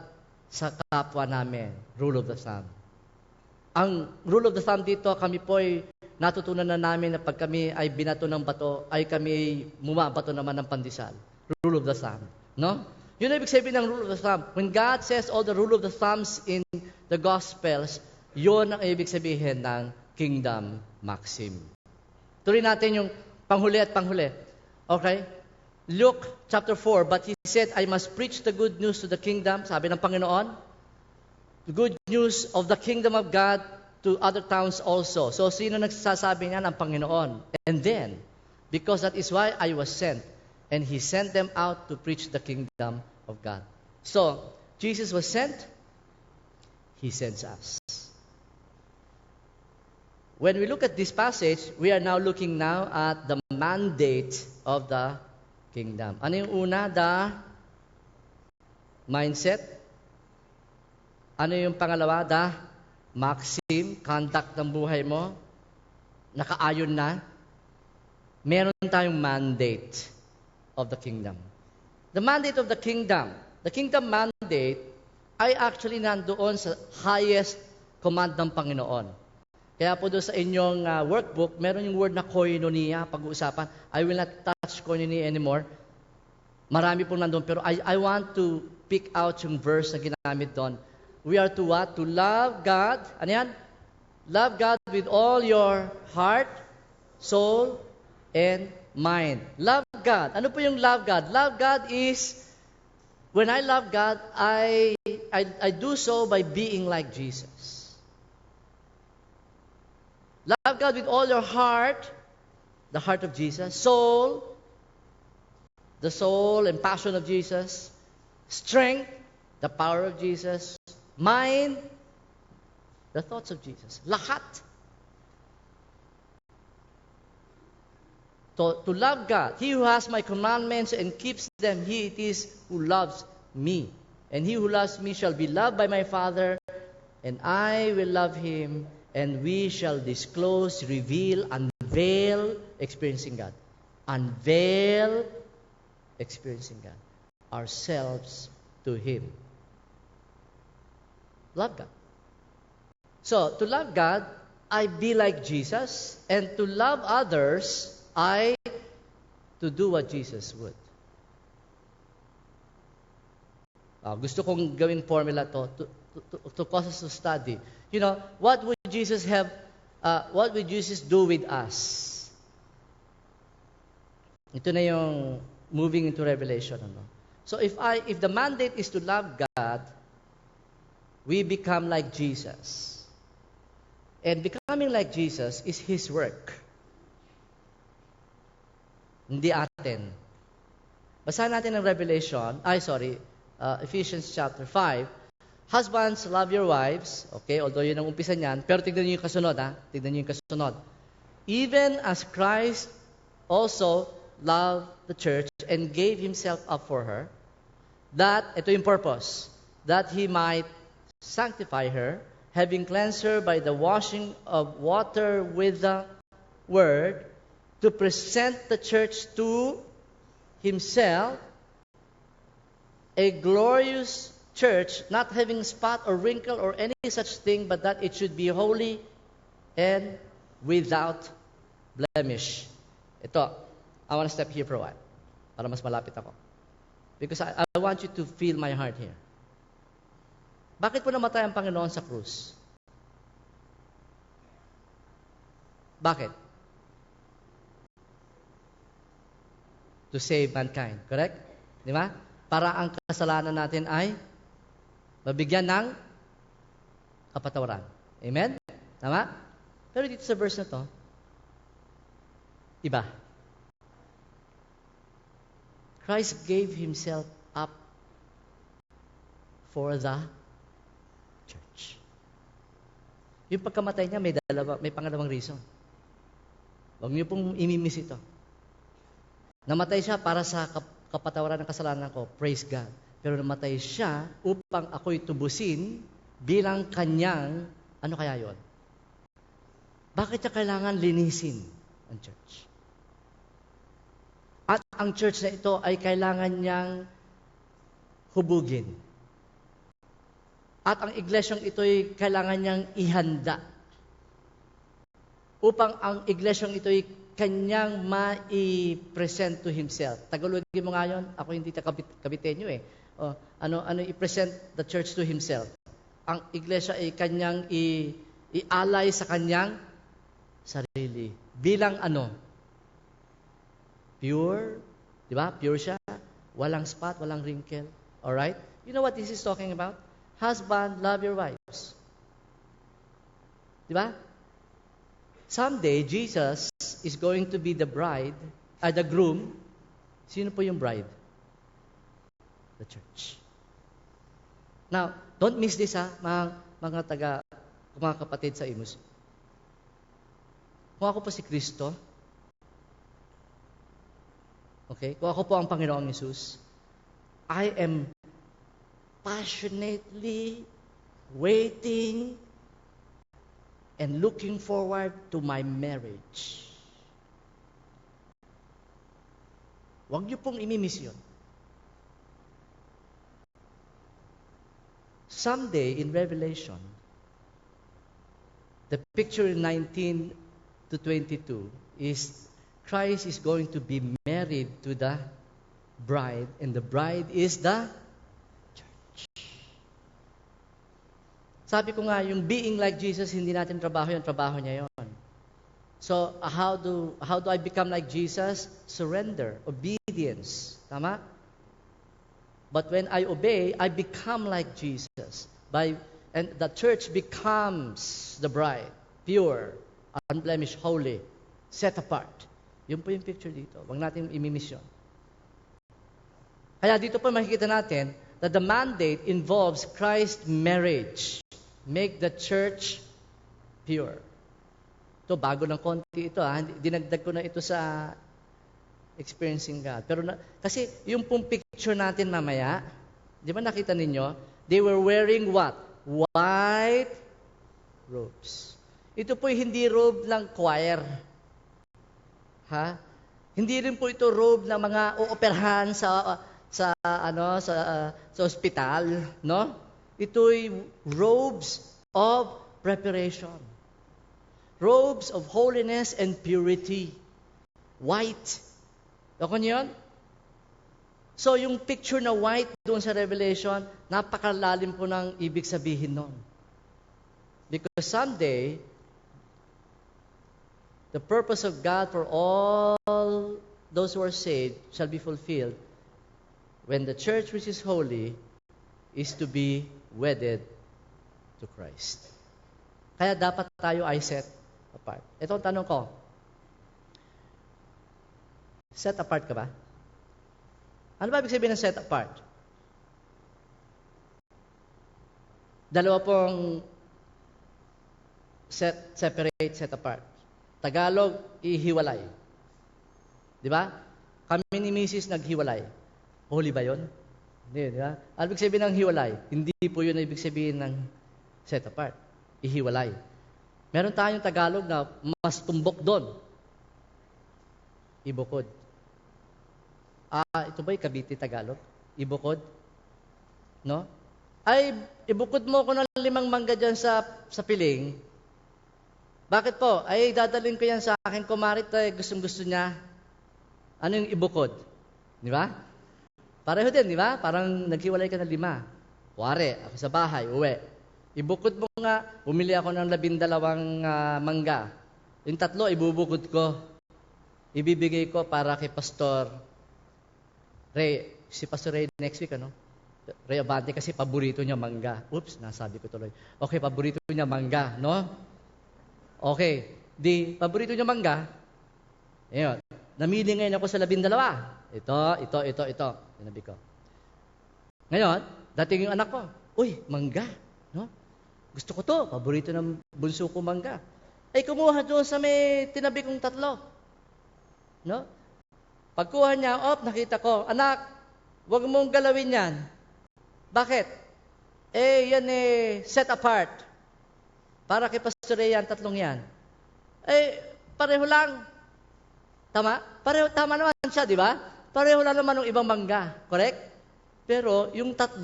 sa kapwa namin. Rule of the thumb. Ang rule of the thumb dito, kami po ay natutunan na namin na pag kami ay binato ng bato, ay kami mumabato naman ng pandesal. Rule of the thumb. No? Yun ang ibig sabihin ng rule of the thumb. When God says all the rule of the thumbs in the Gospels, yun ang ibig sabihin ng kingdom maxim. Tuloy natin yung panghuli at panghuli. Okay? Luke chapter 4, but he said, I must preach the good news to the kingdom, sabi ng Panginoon, the good news of the kingdom of God to other towns also. So, sino nagsasabi niya ng Panginoon? And then, because that is why I was sent, and He sent them out to preach the kingdom of God. So, Jesus was sent, He sends us. When we look at this passage, we are now looking now at the mandate of the kingdom. Ano yung una? The mindset. Ano yung pangalawa? The maxim, conduct ng buhay mo. Nakaayon na. Meron tayong mandate of the kingdom. The mandate of the kingdom mandate ay actually nandoon sa highest command ng Panginoon. Kaya po doon sa inyong workbook, meron yung word na koinonia, pag-uusapan. I will not touch koinonia anymore. Marami po nandoon. Pero I want to pick out yung verse na ginamit doon. We are to what? To love God. Ano yan? Love God with all your heart, soul, and mind. Love God. Ano po yung love God? Love God is, when I love God, I do so by being like Jesus. Love God with all your heart, the heart of Jesus, soul, the soul and passion of Jesus, strength, the power of Jesus, mind, the thoughts of Jesus. Lahat. To love God. He who has my commandments and keeps them, he it is who loves me. And he who loves me shall be loved by my Father, and I will love him, and we shall disclose, reveal, unveil, experiencing God. Unveil, experiencing God. Ourselves to him. Love God. So, to love God, I be like Jesus. And to love others, I to do what Jesus would. Gusto kong gawing formula to cause us to study. You know, what would Jesus do with us? Ito na yung moving into Revelation. Ano? So if the mandate is to love God, we become like Jesus. And becoming like Jesus is His work. Hindi atin. Basahin natin ang Ephesians chapter 5. Husbands, love your wives. Okay, although yun ang umpisa niyan. Pero tignan niyo yung kasunod, ha? Tignan niyo yung kasunod. Even as Christ also loved the church and gave Himself up for her, that, ito yung purpose, that He might sanctify her, having cleansed her by the washing of water with the word, to present the church to Himself, a glorious church, not having spot or wrinkle or any such thing, but that it should be holy and without blemish. Ito, I want to step here for a while, para mas malapit ako. Because I want you to feel my heart here. Bakit po namatay ang Panginoon sa krus? Bakit? to save mankind. Correct? Di ba? Para ang kasalanan natin ay mabigyan ng kapatawaran. Amen? Tama? Pero dito sa verse na to, iba. Christ gave Himself up for the church. Yung pagkamatay niya, may pangalawang reason. Huwag niyo pong imimiss ito. Namatay siya para sa kapatawaran ng kasalanan ko. Praise God. Pero namatay siya upang ako'y tubusin bilang kanyang, ano kaya yon? Bakit niya kailangan linisin ang church? At ang church na ito ay kailangan niyang hubugin. At ang iglesyang ito ay kailangan niyang ihanda. Upang ang iglesyang ito ay kanyang mai-present to Himself. Tagalogin mo nga yun. Ako hindi Kabitenyo eh. I-present the church to Himself. Ang iglesia ay kanyang i-alay sa kanyang sarili. Bilang ano? Pure. Di ba? Pure siya. Walang spot, walang wrinkle. Alright? You know what this is talking about? Husband, love your wives. Di ba? Someday, Jesus is going to be the bride, the groom. Sino po yung bride? The church. Now, don't miss this mga kapatid sa Imus. Kung ako po si Kristo, okay, kung ako po ang Panginoong Yesus, I am passionately waiting and looking forward to my marriage. Huwag niyo pong imimiss yun. Someday in Revelation, the picture in 19 to 22 is Christ is going to be married to the bride, and the bride is the church. Sabi ko nga, yung being like Jesus, hindi natin trabaho yun, trabaho niya yun. So, how do I become like Jesus? Surrender, obedience. Tama? But when I obey, I become like Jesus. And the church becomes the bride, pure, unblemished, holy, set apart. Yun po yung picture dito. Huwag natin imimiss yun. Kaya dito po makikita natin that the mandate involves Christ's marriage. Make the church pure. Ito, bago ng konti ito. Dinagdag ko na ito sa experiencing God. Pero kasi yung pong picture natin mamaya, di ba nakita ninyo? They were wearing what? White robes. Ito po hindi robe ng choir. Hindi rin po ito robe ng mga ooperahan sa ospital, no? Ito'y robes of preparation. Robes of holiness and purity. White. Ako niyo yun? So, yung picture na white doon sa Revelation, napakalalim po ng ibig sabihin nun. Because someday, the purpose of God for all those who are saved shall be fulfilled when the church which is holy is to be wedded to Christ. Kaya dapat tayo ay set apart. Ito ang tanong ko. Set apart ka ba? Ano ba ibig sabihin ng set apart? Dalawa pong separate, set apart. Tagalog, ihiwalay. Di ba? Kami ni Mrs. naghiwalay. Holy ba yun? Hindi, di ba? Ano ibig sabihin ng hiwalay? Hindi po yun ang ibig sabihin ng set apart. Ihiwalay. Meron tayong Tagalog na mas tumbok doon. Ibukod. Ito ba yung Cavite Tagalog? Ibukod? No? Ay, ibukod mo ko ng 5 mangga dyan sa piling. Bakit po? Ay, dadalhin ko yan sa akin kumarit ay gustong-gusto niya. Ano yung ibukod? Di ba? Pareho din, di ba? Parang naghiwalay ka ng 5. Kuwari, ako sa bahay, uwi. Ibukod mo nga, bumili ako ng 12 mangga. Yung 3, ibubukod ko. Ibibigay ko para kay pastor Ray, si Pastor Ray next week, ano? Ray Abante kasi paborito niya mangga. Oops, nasabi ko tuloy. Okay, paborito niya mangga, no? Okay, di paborito niya mangga. Ayun, namili ngayon ako sa 12. Ito. Sinabi ko. Ngayon, dating yung anak ko, uy, mangga, no? Gusto ko to, paborito ng bunso ko mangga. Ay, kumuha doon sa may tinabi kong 3. No? Pagkuha niya, nakita ko, anak, huwag mong galawin yan. Bakit? Yan set apart. Para kay Pastor Ray yan, 3 yan. Pareho lang. Tama? Tama naman siya, di ba? Pareho lang naman ng ibang mangga. Correct? Pero yung 3,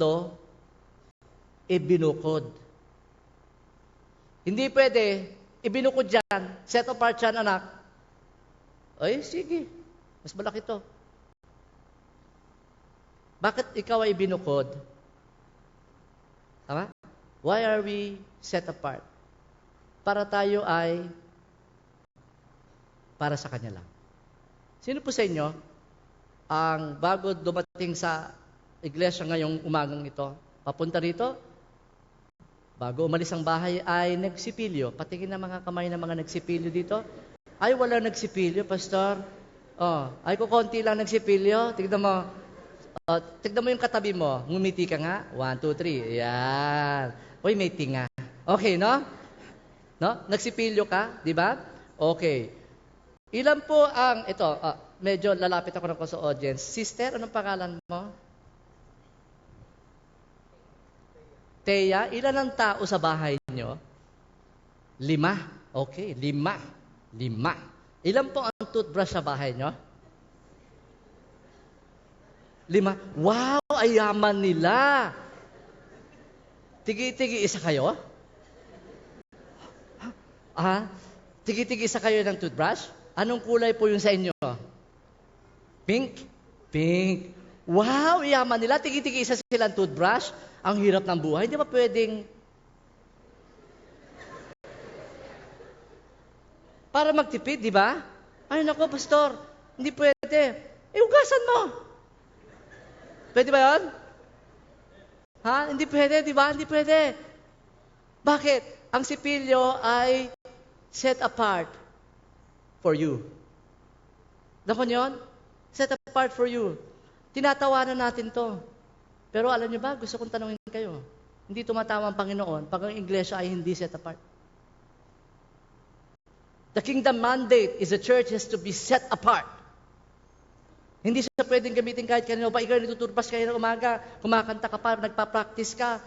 binukod. Hindi pwede, ibinukod yan, set apart yan, anak. Ay, sige. Mas malaki to. Bakit ikaw ay binukod? Tama? Why are we set apart? Para tayo ay para sa Kanya lang. Sino po sa inyo ang bago dumating sa iglesia ngayong umagang ito, papunta rito, bago umalis ang bahay ay nagsipilyo? Patingin na mga kamay ng mga nagsipilyo dito. Ay, wala nagsipilyo, Pastor. Ay, kukunti lang nagsipilyo. Tignan mo. Tignan mo yung katabi mo. Ngumiti ka nga. 1, 2, 3. Yan. Uy, may tinga. Okay, no? No? Nagsipilyo ka, di ba? Okay. Ilan po ang, ito, medyo lalapit ako sa audience. Sister, anong pangalan mo? Teya, ilan ang tao sa bahay nyo? 5. Okay, 5. Ilan po ang toothbrush sa bahay nyo? 5. Wow, ayaman nila. Tigi-tigi isa kayo? Tigi-tigi isa kayo ng toothbrush? Anong kulay po yung sa inyo? Pink? Pink. Wow, yaman nila. Tigi-tigi isa silang toothbrush. Ang hirap ng buhay. Hindi ba pwedeng para magtipid, di ba? Ay, nako, Pastor, hindi pwede. Ugasan mo. Pwede ba yun? Hindi pwede, di ba? Hindi pwede. Bakit? Ang sipilyo ay set apart for you. Nakon yun? Set apart for you. Tinatawanan natin to. Pero alam niyo ba, gusto kong tanungin kayo. Hindi tumatawa ang Panginoon pag ang iglesia ay hindi set apart. The kingdom mandate is the church has to be set apart. Hindi siya pwedeng gamitin kahit kanino pa. Ikaw natuturpas kayo ng umaga, kumakanta ka pa, nagpa-practice ka.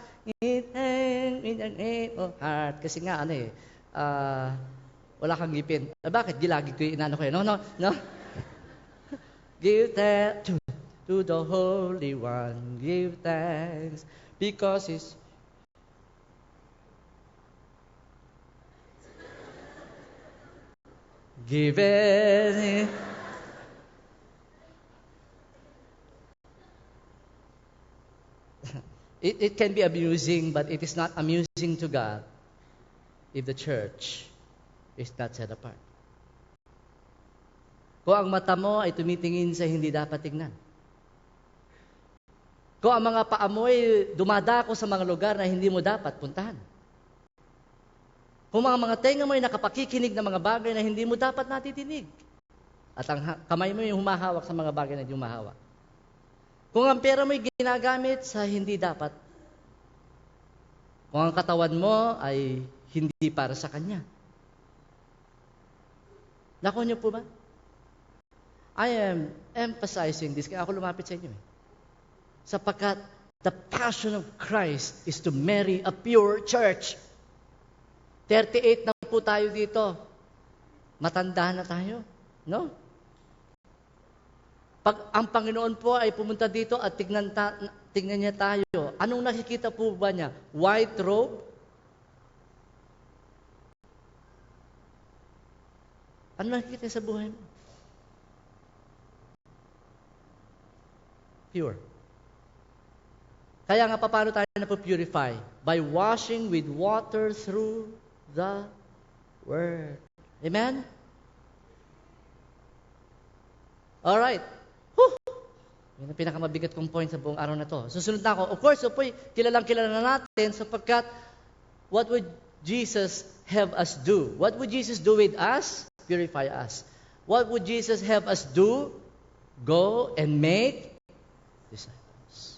Heart. Kasi nga, wala kang ngipin. Bakit? Gilagid ko yung inano ko yun. No. Give that to the Holy One. Give thanks because He's given. It can be amusing, but it is not amusing to God if the church is not set apart. Kung ang mata mo ay tumitingin sa hindi dapat tingnan. Kung ang mga paa mo ay dumadako sa mga lugar na hindi mo dapat puntahan. Kung mga tenga mo ay nakapakikinig ng mga bagay na hindi mo dapat natitinig. At ang kamay mo ay humahawak sa mga bagay na hindi humahawak. Kung ang pera mo ay ginagamit sa hindi dapat. Kung ang katawan mo ay hindi para sa Kanya. Nako niyo po ba? I am emphasizing this. Kaya ako lumapit sa inyo. Sapagkat the passion of Christ is to marry a pure church. 38 na po tayo dito. Matanda na tayo. No? Pag ang Panginoon po ay pumunta dito at tignan niya tayo, anong nakikita po ba niya? White robe? Ano nakikita sa buhay mo? Pure. Kaya nga, paano tayo na-purify? By washing with water through the Word. Amen? Alright. Yun ang pinakamabigat kong point sa buong araw na to. Susunod na ako. Of course, kilalang kilala na natin sapagkat what would Jesus have us do? What would Jesus do with us? Purify us. What would Jesus have us do? Go and make disciples.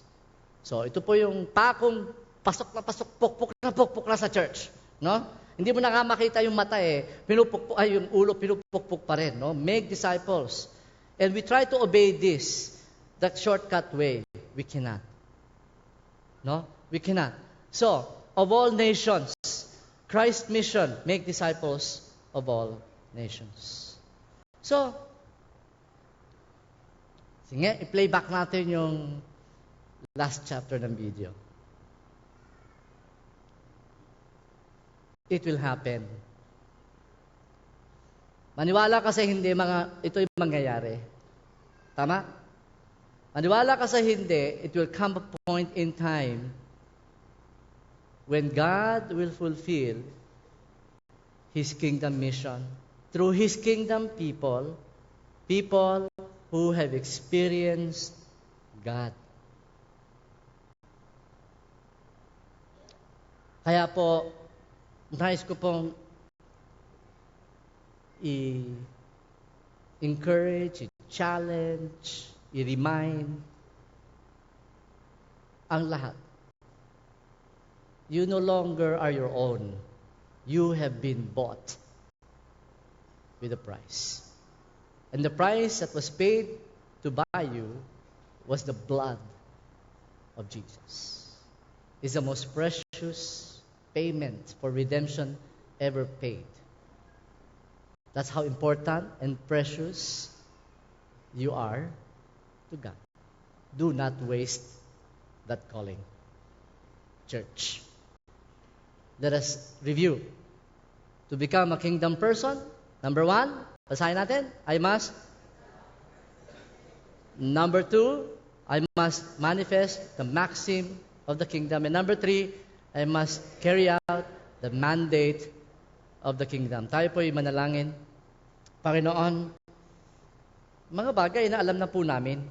So, ito po yung pakong pasok na pasok, pukpok na sa church. No? Hindi mo na nga makita yung mata yung ulo, pinupukpok pa rin. No? Make disciples. And we try to obey this. That shortcut way, we cannot. No? We cannot. So, of all nations, Christ's mission, make disciples of all nations. So, sige, i-play back natin yung last chapter ng video. It will happen. Maniwala kasi hindi ito yung mangyayari. Tama? Maniwala ka sa hindi, it will come a point in time when God will fulfill His kingdom mission through His kingdom people who have experienced God. Kaya po, nais ko pong i-encourage, i-challenge, i-remind ang lahat. You no longer are your own. You have been bought with a price. And the price that was paid to buy you was the blood of Jesus. It's the most precious payment for redemption ever paid. That's how important and precious you are to God. Do not waste that calling. Church. Let us review. To become a kingdom person, number 1, basahin natin, Number 2, I must manifest the maxim of the kingdom. And number 3, I must carry out the mandate of the kingdom. Tayo po'y manalangin. Panginoon, mga bagay na alam na po namin.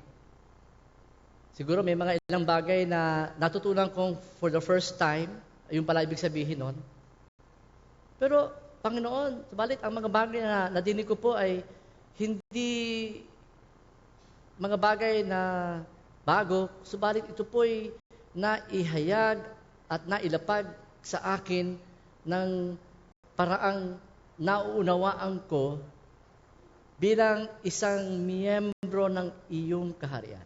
Siguro may mga ilang bagay na natutunan kong for the first time, yung pala ibig sabihin nun. Pero, Panginoon, subalit ang mga bagay na nadinig ko po ay hindi mga bagay na bago, subalit ito po ay naihayag at nailapag sa akin ng paraang nauunawaan ko bilang isang miyembro ng iyong kaharian.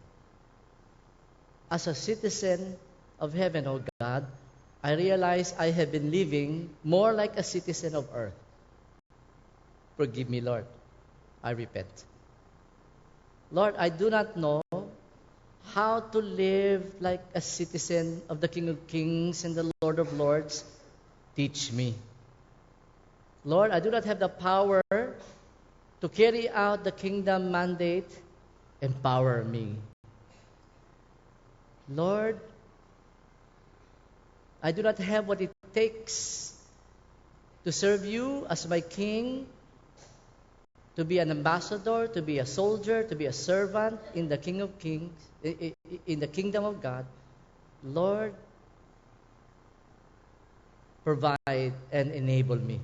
As a citizen of heaven, O God, I realize I have been living more like a citizen of earth. Forgive me, Lord. I repent. Lord, I do not know how to live like a citizen of the King of Kings and the Lord of Lords. Teach me. Lord, I do not have the power to carry out the kingdom mandate. Empower me. Lord, I do not have what it takes to serve you as my king, to be an ambassador, to be a soldier, to be a servant in the King of Kings, in the kingdom of God. Lord, provide and enable me.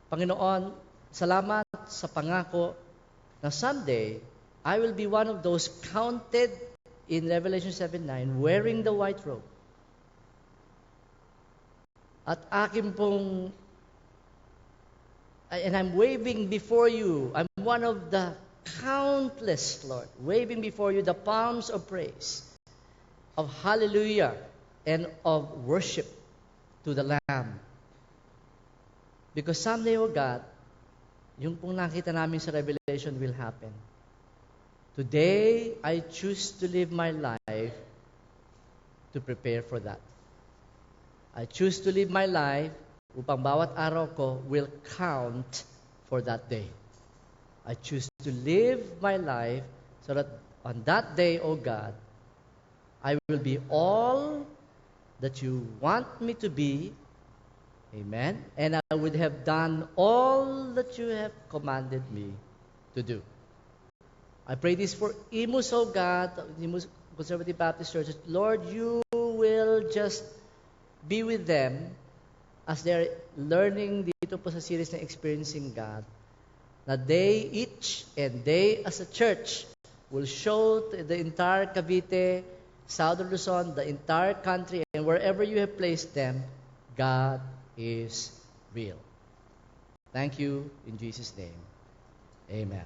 Panginoon, salamat sa pangako na someday I will be one of those counted in Revelation 7:9, wearing the white robe. At akin pong, and I'm waving before you, I'm one of the countless, Lord, waving before you the palms of praise, of hallelujah, and of worship to the Lamb. Because someday, O God, yung pong nakita namin sa Revelation will happen. Today, I choose to live my life to prepare for that. I choose to live my life upang bawat araw ko will count for that day. I choose to live my life so that on that day, O God, I will be all that you want me to be. Amen. And I would have done all that you have commanded me to do. I pray this for Imus, oh God, Imus Conservative Baptist Church. Lord, you will just be with them as they're learning dito po sa series na Experiencing God. Na they each and they as a church will show to the entire Cavite, Southern Luzon, the entire country, and wherever you have placed them, God is real. Thank you in Jesus' name. Amen.